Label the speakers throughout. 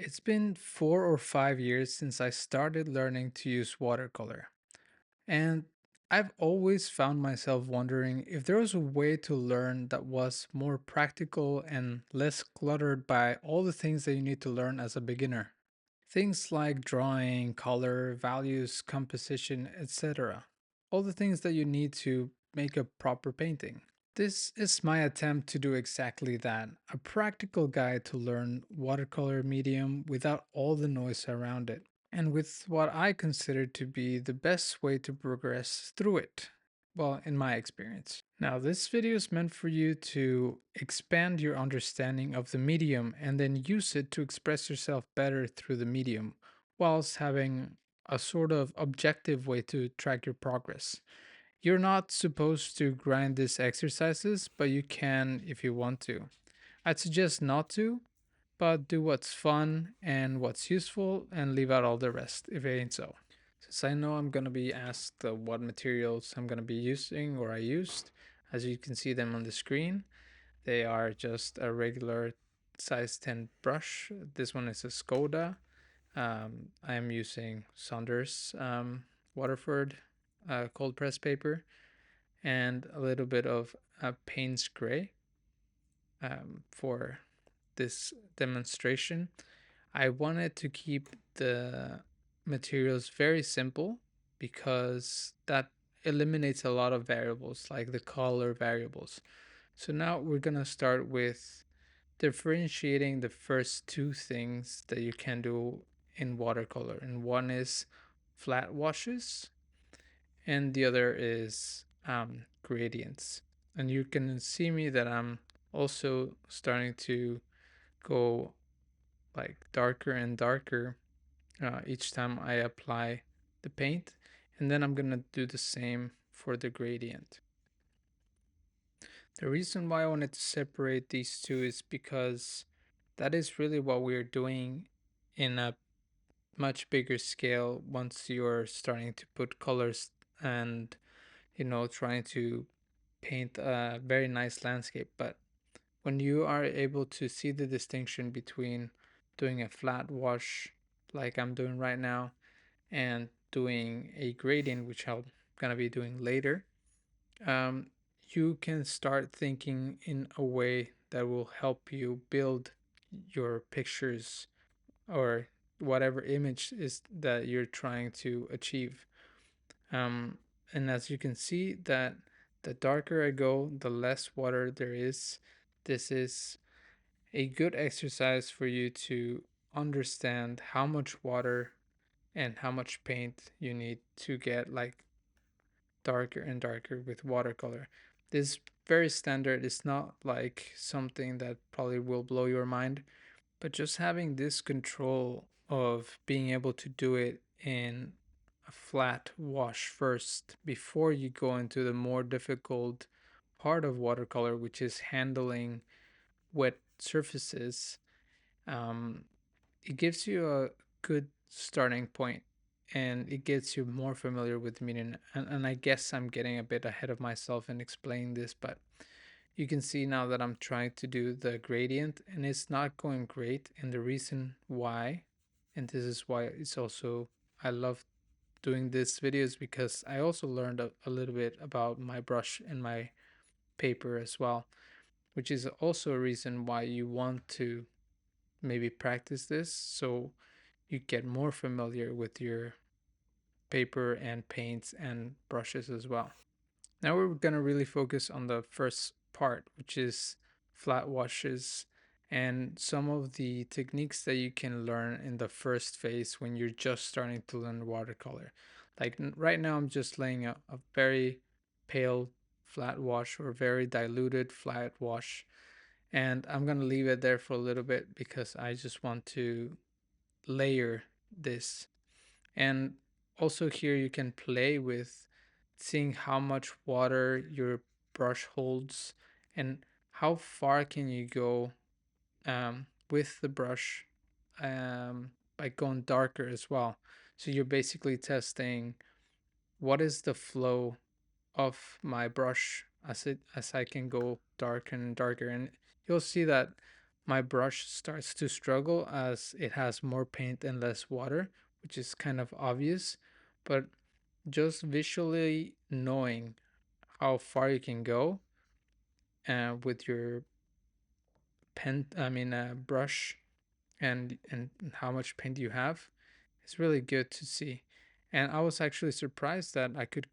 Speaker 1: It's been 4 or 5 years since I started learning to use watercolor, and I've always found myself wondering if there was a way to learn that was more practical and less cluttered by all the things that you need to learn as a beginner. Things like drawing, color, values, composition, etc. All the things that you need to make a proper painting. This is my attempt to do exactly that, a practical guide to learn watercolor medium without all the noise around it, and with what I consider to be the best way to progress through it. Well, in my experience. Now, this video is meant for you to expand your understanding of the medium and then use it to express yourself better through the medium, whilst having a sort of objective way to track your progress. You're not supposed to grind these exercises, but you can if you want to. I'd suggest not to, but do what's fun and what's useful and leave out all the rest if it ain't so. Since I know I'm gonna be asked what materials I'm gonna be using or I used, as you can see them on the screen, they are just a regular size 10 brush. This one is a Skoda. I am using Saunders Waterford cold press paper and a little bit of Payne's Gray for this demonstration. I wanted to keep the materials very simple because that eliminates a lot of variables, like the color variables. So now we're going to start with differentiating the first two things that you can do in watercolor. And one is flat washes and the other is gradients. And you can see me that I'm also starting to go like darker and darker each time I apply the paint. And then I'm gonna do the same for the gradient. The reason why I wanted to separate these two is because that is really what we're doing in a much bigger scale once you're starting to put colors and trying to paint a very nice landscape. But when you are able to see the distinction between doing a flat wash like I'm doing right now and doing a gradient, which I'm gonna be doing later, um, you can start thinking in a way that will help you build your pictures or whatever image is that you're trying to achieve. Um, and as you can see, that the darker I go, the less water there is. This is a good exercise for you to understand how much water and how much paint you need to get like darker and darker with watercolor. This is very standard. It's not like something that probably will blow your mind, but just having this control of being able to do it in a flat wash first before you go into the more difficult part of watercolor, which is handling wet surfaces, um, it gives you a good starting point and it gets you more familiar with the medium. And I guess I'm getting a bit ahead of myself in explaining this, but you can see now that I'm trying to do the gradient and it's not going great. And the reason why, and this is why it's also, I love doing this video, is because I also learned a little bit about my brush and my paper as well, which is also a reason why you want to maybe practice this so you get more familiar with your paper and paints and brushes as well. Now we're going to really focus on the first part, which is flat washes and some of the techniques that you can learn in the first phase when you're just starting to learn watercolor. Like right now, I'm just laying a very pale flat wash or very diluted flat wash, and I'm going to leave it there for a little bit because I just want to layer this. And also here you can play with seeing how much water your brush holds and how far can you go with the brush by going darker as well. So you're basically testing what is the flow of my brush as I can go darker and darker, and you'll see that my brush starts to struggle as it has more paint and less water, which is kind of obvious. But just visually knowing how far you can go with your brush, and how much paint you have, is really good to see. And I was actually surprised that I could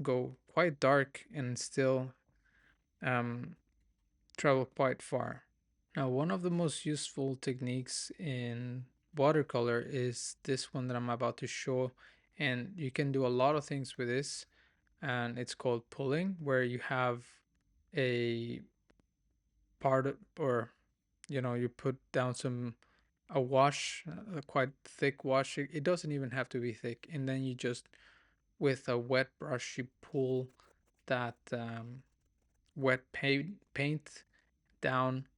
Speaker 1: go quite dark and still um, travel quite far. Now, one of the most useful techniques in watercolor is this one that I'm about to show, and you can do a lot of things with this. And it's called pulling, where you have a or you put down a wash, a quite thick wash. It doesn't even have to be thick, and then you just, with a wet brush, you pull that wet paint down.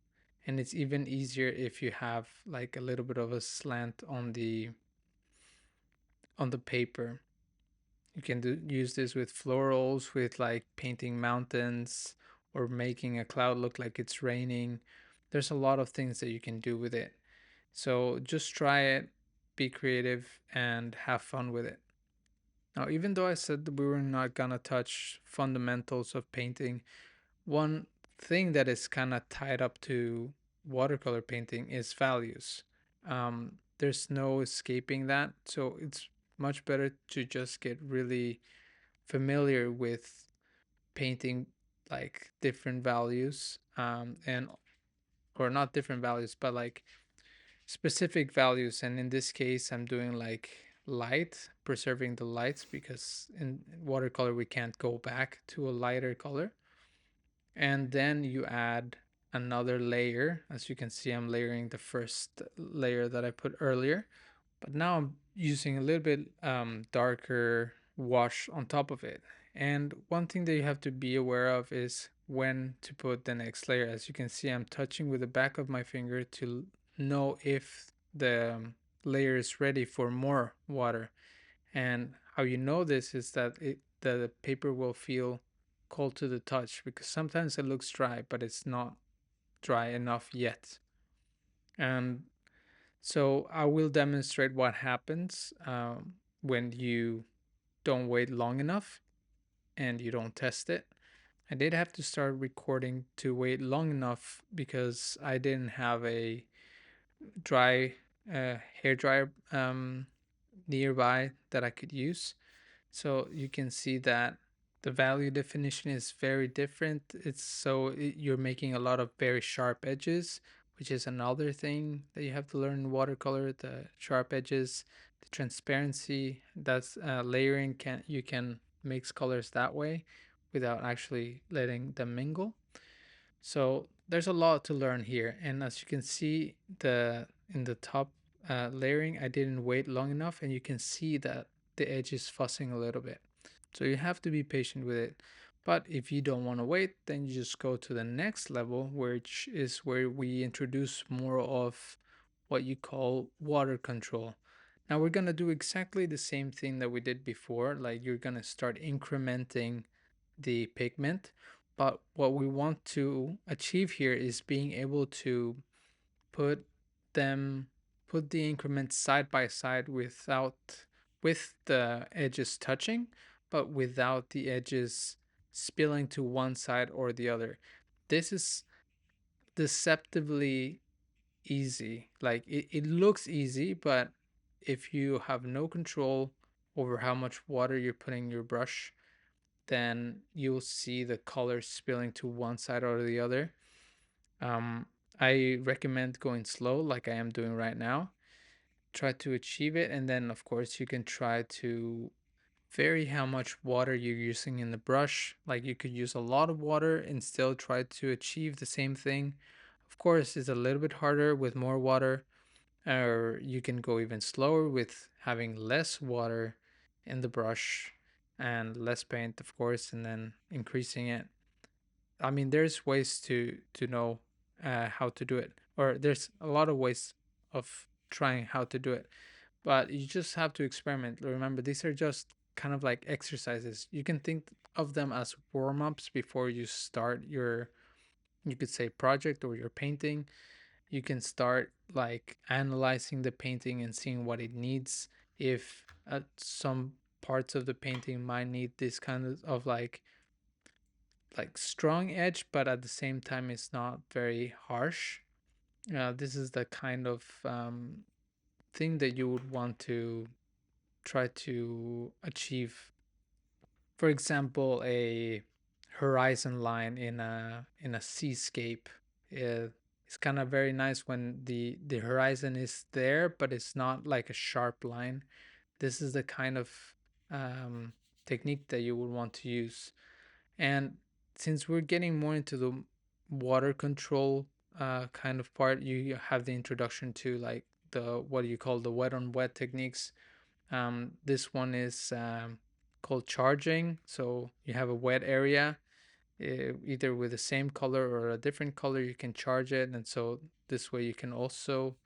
Speaker 1: And it's even easier if you have like a little bit of a slant on the paper. You can use this with florals, with like painting mountains, or making a cloud look like it's raining. There's a lot of things that you can do with it. So just try it, be creative, and have fun with it. Now, even though I said that we were not gonna touch fundamentals of painting, one thing that is kind of tied up to watercolor painting is values. There's no escaping that. So it's much better to just get really familiar with painting like different values, and or not different values, but like specific values. And in this case, I'm doing like light, preserving the lights, because in watercolor we can't go back to a lighter color. And then you add another layer. As you can see, I'm layering the first layer that I put earlier, but now I'm using a little bit darker wash on top of it. And one thing that you have to be aware of is when to put the next layer. As you can see, I'm touching with the back of my finger to know if the layer is ready for more water. And how you know this is that the paper will feel cold to the touch, because sometimes it looks dry, but it's not dry enough yet. And so I will demonstrate what happens when you don't wait long enough and you don't test it. I did have to start recording to wait long enough because I didn't have a dry hair dryer nearby that I could use. So you can see that the value definition is very different. You're making a lot of very sharp edges, which is another thing that you have to learn in watercolor. The sharp edges, the transparency, that's layering. You can mix colors that way without actually letting them mingle. So there's a lot to learn here. And as you can see, the in the top layering, I didn't wait long enough, and you can see that the edge is fussing a little bit. So you have to be patient with it. But if you don't want to wait, then you just go to the next level, which is where we introduce more of what you call water control. Now we're going to do exactly the same thing that we did before. Like, you're going to start incrementing the pigment. But what we want to achieve here is being able to put them put the increments side by side with the edges touching, but without the edges spilling to one side or the other. This is deceptively easy. Like, it looks easy, but if you have no control over how much water you're putting in your brush, then you'll see the color spilling to one side or the other. Um, I recommend going slow, like I am doing right now. Try to achieve it, and then, of course, you can try to vary how much water you're using in the brush. Like, you could use a lot of water and still try to achieve the same thing. Of course, it's a little bit harder with more water, or you can go even slower with having less water in the brush and less paint, of course, and then increasing it. I mean, there's ways to know how to do it, or there's a lot of ways of trying how to do it, but you just have to experiment. Remember, these are just kind of like exercises. You can think of them as warm ups before you start your, you could say, project or your painting. you can start like analyzing the painting and seeing what it needs. If some parts of the painting might need this kind of like strong edge, but at the same time it's not very harsh. This is the kind of thing that you would want to try to achieve. For example, a horizon line in a seascape. It's kind of very nice when the horizon is there, but it's not like a sharp line. This is the kind of um, technique that you would want to use. And since we're getting more into the water control kind of part, you have the introduction to like the what do you call the wet on wet techniques. This one is called charging. So you have a wet area, either with the same color or a different color, you can charge it. And so this way you can also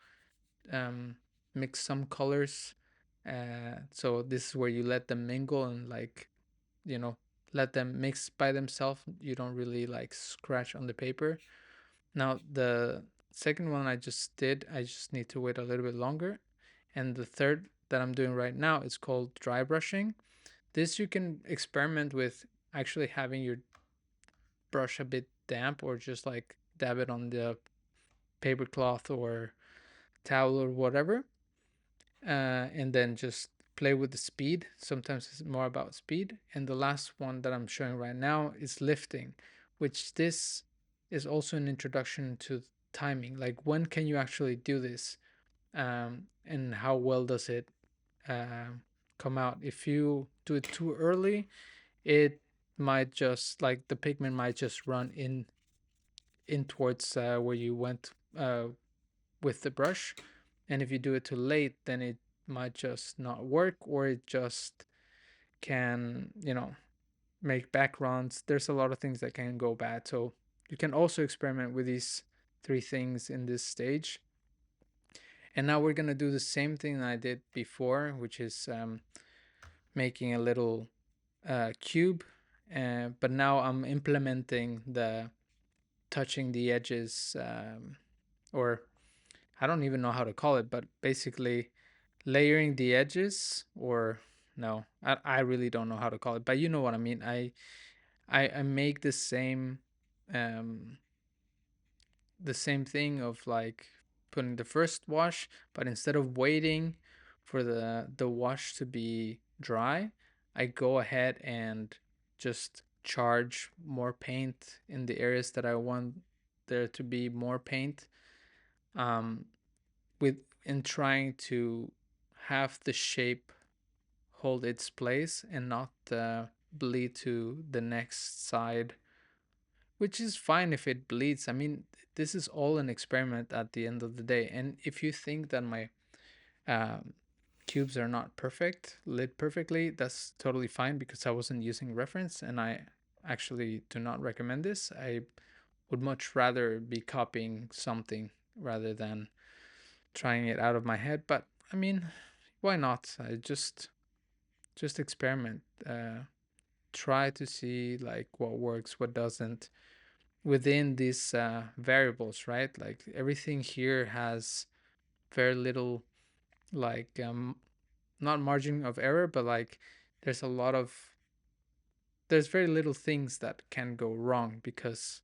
Speaker 1: um, mix some colors. So this is where you let them mingle and like, you know, let them mix by themselves. You don't really like scratch on the paper. Now, the second one I just did, I just need to wait a little bit longer. And the third that I'm doing right now is called dry brushing. This you can experiment with actually having your brush a bit damp or just like dab it on the paper cloth or towel or whatever. And then just play with the speed. Sometimes it's more about speed. And the last one that I'm showing right now is lifting, which this is also an introduction to timing. Like when can you actually do this, and how well does it come out? If you do it too early, it might just like the pigment might just run in towards where you went with the brush. And if you do it too late, then it might just not work, or it just can, make backgrounds. There's a lot of things that can go bad. So you can also experiment with these three things in this stage. And now we're going to do the same thing that I did before, which is making a little cube. But now I'm implementing the touching the edges, or I don't even know how to call it, but basically layering the edges, or no, I really don't know how to call it, but you know what I mean. I make um the same thing of like putting the first wash, but instead of waiting for the wash to be dry, I go ahead and just charge more paint in the areas that I want there to be more paint, um with in trying to have the shape hold its place and not bleed to the next side, which is fine if it bleeds. I mean, this is all an experiment at the end of the day. And if you think that my um, cubes are not perfect, lit perfectly, that's totally fine because I wasn't using reference and I actually do not recommend this. I would much rather be copying something rather than trying it out of my head. But I mean, why not? I just experiment. Try to see like what works, what doesn't within these variables, right? Like everything here has very little like not margin of error, but like there's a lot of there's very little things that can go wrong because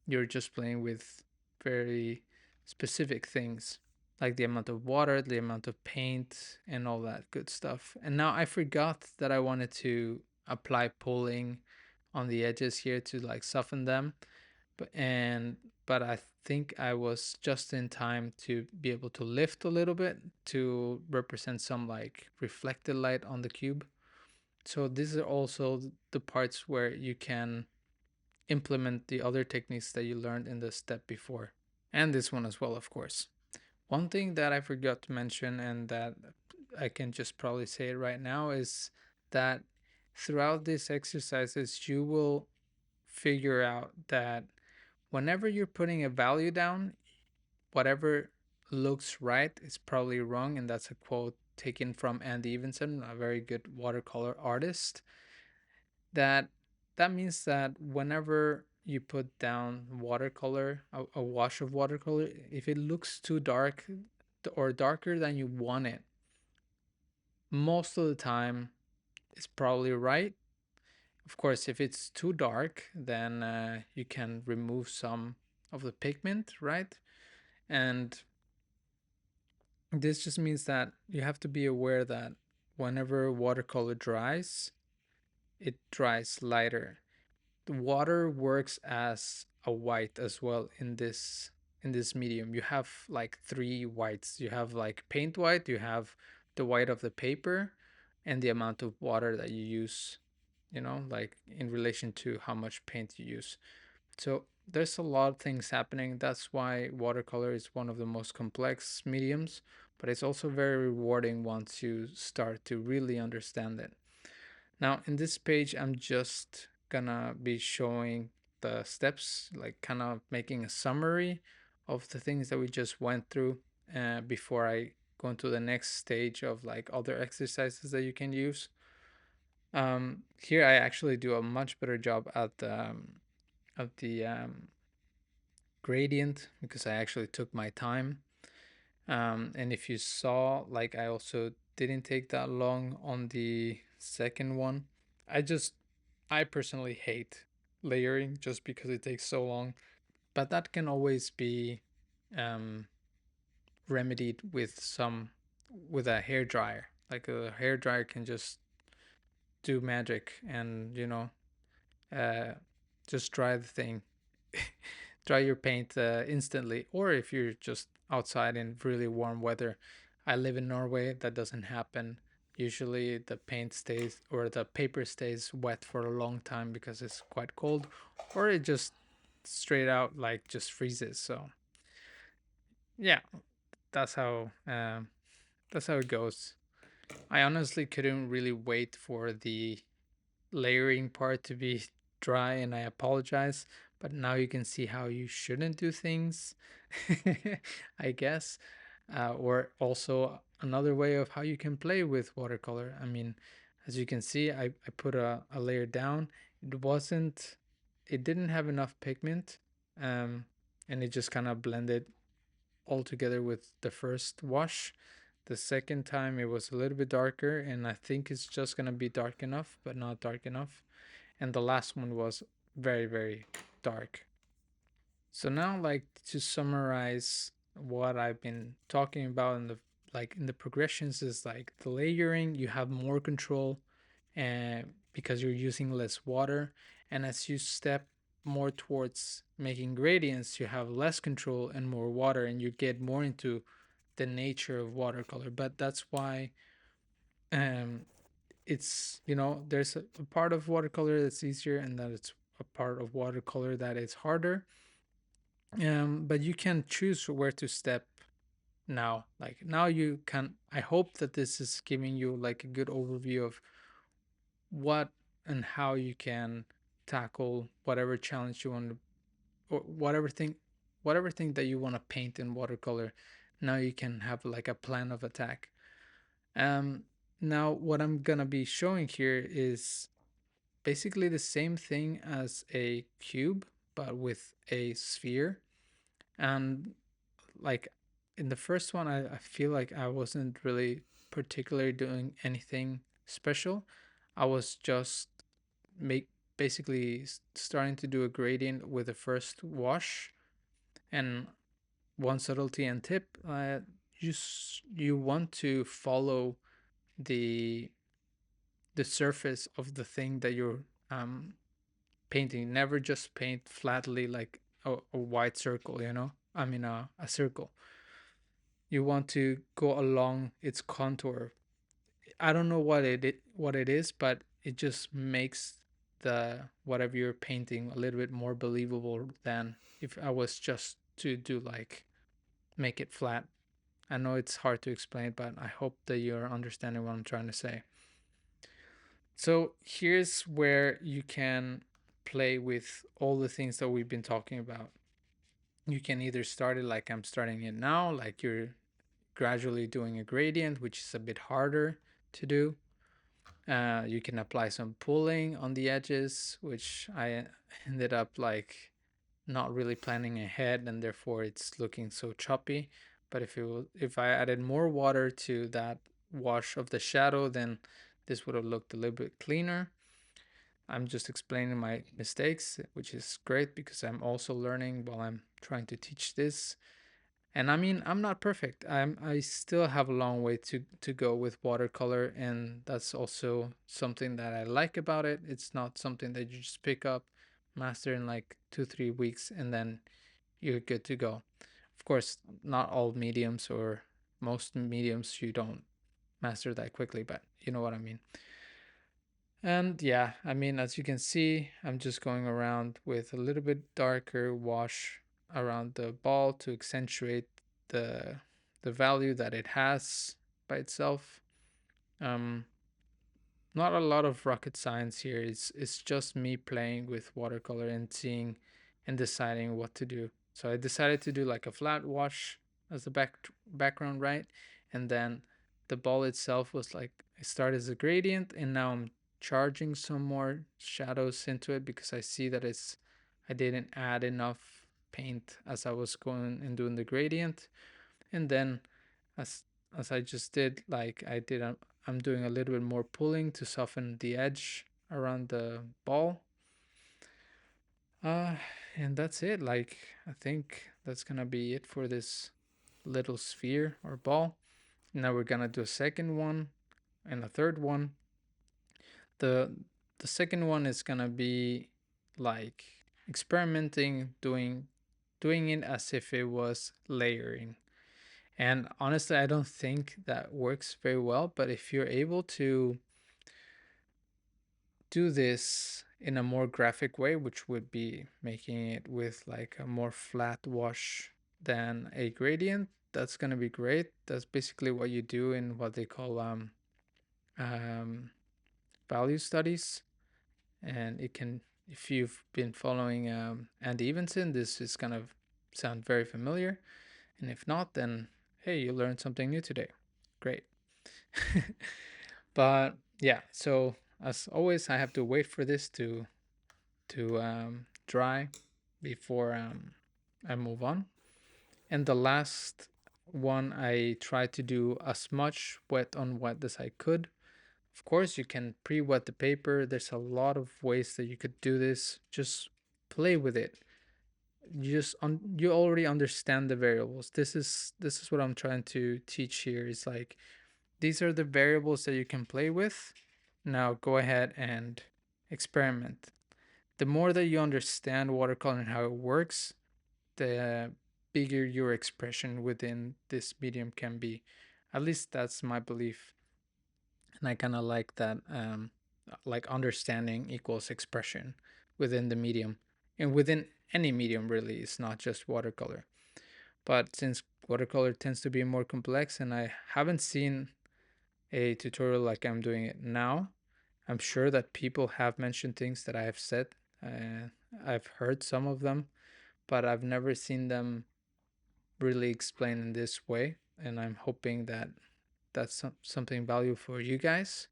Speaker 1: you're just playing with very specific things, like the amount of water, the amount of paint, and all that good stuff. And now I forgot that I wanted to apply pulling on the edges here to like soften them, but I think I was just in time to be able to lift a little bit to represent some like reflected light on the cube. So these are also the parts where you can implement the other techniques that you learned in the step before, and this one as well, of course. One thing that I forgot to mention, and that I can just probably say it right now, is that throughout these exercises, you will figure out that whenever you're putting a value down, whatever looks right is probably wrong. And that's a quote taken from Andy Evenson, a very good watercolor artist. That that means that whenever you put down watercolor, a wash of watercolor, if it looks too dark or darker than you want it, most of the time it's probably right. Of course, if it's too dark, then you can remove some of the pigment, right? And this just means that you have to be aware that whenever watercolor dries, it dries lighter. The water works as a white as well in this medium. You have like three whites. You have like paint white, you have the white of the paper, and the amount of water that you use, like in relation to how much paint you use. So there's a lot of things happening. That's why watercolor is one of the most complex mediums, but it's also very rewarding once you start to really understand it. Now, in this page, I'm just gonna be showing the steps, like kind of making a summary of the things that we just went through before I go into the next stage of like other exercises that you can use. Here, I actually do a much better job at the gradient because I actually took my time. And if you saw, like, I also didn't take that long on the second one. I just, I personally hate layering just because it takes so long. But that can always be um, remedied with with a hair dryer. Like a hair dryer can just do magic and, uh, just dry the thing, dry your paint instantly. Or if you're just outside in really warm weather, I live in Norway, that doesn't happen. Usually the paint stays or the paper stays wet for a long time because it's quite cold, or it just straight out like just freezes. So yeah, that's how um, that's how it goes. I honestly couldn't really wait for the layering part to be dry, and I apologize, but now you can see how you shouldn't do things, I guess. Or also another way of how you can play with watercolor. I mean, as you can see, I put a layer down. It wasn't, it didn't have enough pigment, um, and it just kind of blended all together with the first wash. The second time it was a little bit darker, and I think it's just gonna be dark enough, but not dark enough. And the last one was very, very dark. So now, like, to summarize what I've been talking about in the progressions, is like the layering, you have more control and because you're using less water, and as you step more towards making gradients, you have less control and more water, and you get more into the nature of watercolor. But that's why um it's, there's a part of watercolor that's easier, and that it's a part of watercolor that is harder. But you can choose where to step now. Like now you can, I hope that this is giving you like a good overview of what and how you can tackle whatever challenge you want to, or whatever thing that you want to paint in watercolor. Now you can have like a plan of attack. um Now what I'm gonna be showing here is basically the same thing as a cube, but with a sphere. And like in the first one, I feel like I wasn't really particularly doing anything special. I was just make basically starting to do a gradient with the first wash. And one subtlety and tip, you want to follow the the surface of the thing that you're um, painting. Never just paint flatly like a white circle, I mean, a circle. You want to go along its contour. I don't know what it is, but it just makes the whatever you're painting a little bit more believable than if I was just to do like make it flat. I know it's hard to explain, but I hope that you're understanding what I'm trying to say. So here's where you can play with all the things that we've been talking about. You can either start it like I'm starting it now, like you're gradually doing a gradient, which is a bit harder to do. You can apply some pulling on the edges, which I ended up like not really planning ahead, and therefore it's looking so choppy. But if I added more water to that wash of the shadow, then this would have looked a little bit cleaner. I'm just explaining my mistakes, which is great because I'm also learning while I'm trying to teach this. And I mean, I'm not perfect. I still have a long way to go with watercolor, and that's also something that I like about it. It's not something that you just pick up, master in like 2 3 weeks, and then you're good to go. Of course, not all mediums or most mediums you don't master that quickly, but you know what I mean. And yeah, I mean, as you can see, I'm just going around with a little bit darker wash around the ball to accentuate the the value that it has by itself. Um, Not a lot of rocket science here. It's just me playing with watercolor and seeing and deciding what to do. So I decided to do like a flat wash as the background, right? And then the ball itself was like I started as a gradient, and now I'm charging some more shadows into it because I see that I didn't add enough paint as I was going and doing the gradient. And then as as I just did, like I did, I'm doing a little bit more pulling to soften the edge around the ball. Uh, and that's it. Like I think that's gonna be it for this little sphere or ball. Now we're gonna do a second one and a third one. The the second one is gonna be like experimenting, doing it as if it was layering. And honestly, I don't think that works very well. But if you're able to do this in a more graphic way, which would be making it with like a more flat wash than a gradient, that's going to be great. That's basically what you do in what they call um, value studies. And it can, if you've been following Andy Evenson, this is going to sound very familiar. And if not, then hey, you learned something new today. Great. But yeah, so as always, I have to wait for this to dry before I move on. And the last one, I tried to do as much wet on wet as I could. Of course, you can pre-wet the paper. There's a lot of ways that you could do this. Just play with it. You already understand the variables. This is what I'm trying to teach here. Is like these are the variables that you can play with. Now go ahead and experiment. The more that you understand watercolor and how it works, the bigger your expression within this medium can be. At least that's my belief. And I kind of like that, like understanding equals expression within the medium. And within any medium, really, it's not just watercolor. But since watercolor tends to be more complex, and I haven't seen a tutorial like I'm doing it now, I'm sure that people have mentioned things that I have said. Uh, I've heard some of them, but I've never seen them really explained in this way. And I'm hoping that that's something valuable for you guys.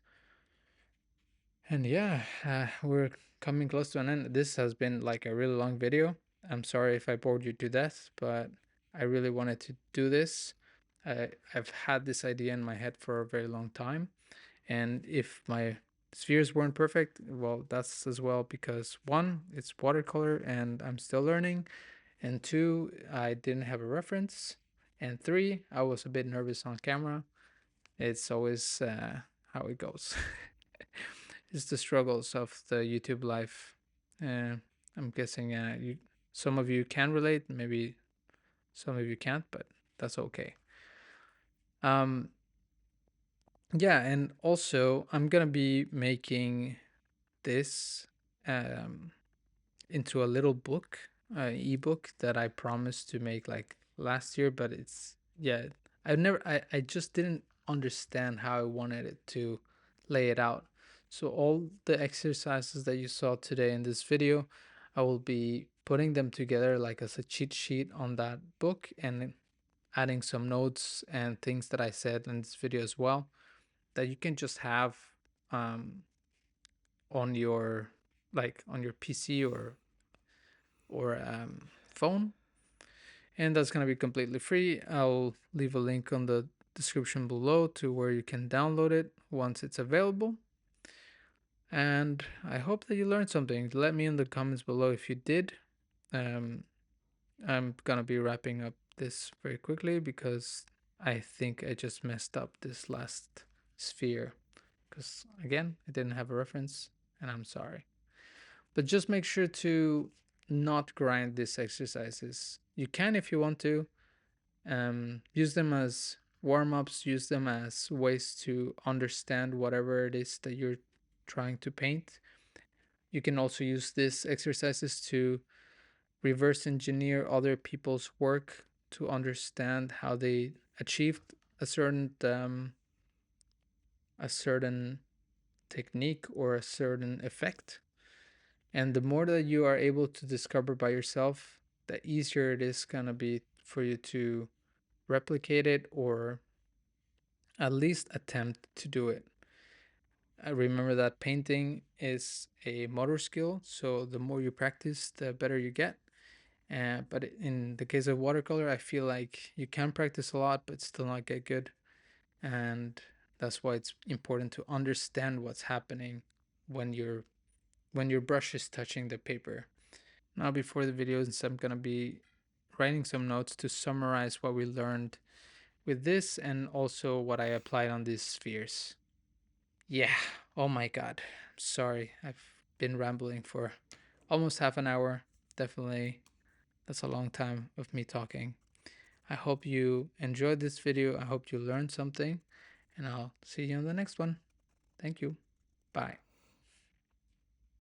Speaker 1: And yeah, we're coming close to an end. This has been like a really long video. I'm sorry if I bored you to death, but I really wanted to do this. I've had this idea in my head for a very long time. And if my spheres weren't perfect, well, that's as well because one, it's watercolor and I'm still learning. And two, I didn't have a reference. And three, I was a bit nervous on camera. It's always how it goes. It's the struggles of the YouTube life. Uh, I'm guessing some of you can relate, maybe some of you can't, but that's okay. Um, yeah, and also I'm gonna be making this um, into a little book, ebook that I promised to make like last year, but it's yeah, I just didn't understand how I wanted it to lay it out. So all the exercises that you saw today in this video, I will be putting them together like as a cheat sheet on that book and adding some notes and things that I said in this video as well that you can just have um, on your on your PC or phone, and that's gonna be completely free. I'll leave a link on the description below to where you can download it once it's available. And I hope that you learned something. Let me in the comments below if you did. Um, I'm gonna be wrapping up this very quickly because I think I just messed up this last sphere. Because again, I didn't have a reference, and I'm sorry. But just make sure to not grind these exercises. You can if you want to. Use them as warm ups, use them as ways to understand whatever it is that you're trying to paint. You can also use these exercises to reverse engineer other people's work to understand how they achieved a certain technique or a certain effect. And the more that you are able to discover by yourself, the easier it is gonna be for you to replicate it or at least attempt to do it. I remember that painting is a motor skill, so the more you practice, the better you get. But in the case of watercolor, I feel like you can practice a lot, but still not get good. And that's why it's important to understand what's happening when your brush is touching the paper. Now, before the videos, I'm gonna be writing some notes to summarize what we learned with this and also what I applied on these spheres. Yeah, oh my god. Sorry, I've been rambling for almost half an hour. Definitely, that's a long time of me talking. I hope you enjoyed this video. I hope you learned something, and I'll see you in the next one. Thank you. Bye.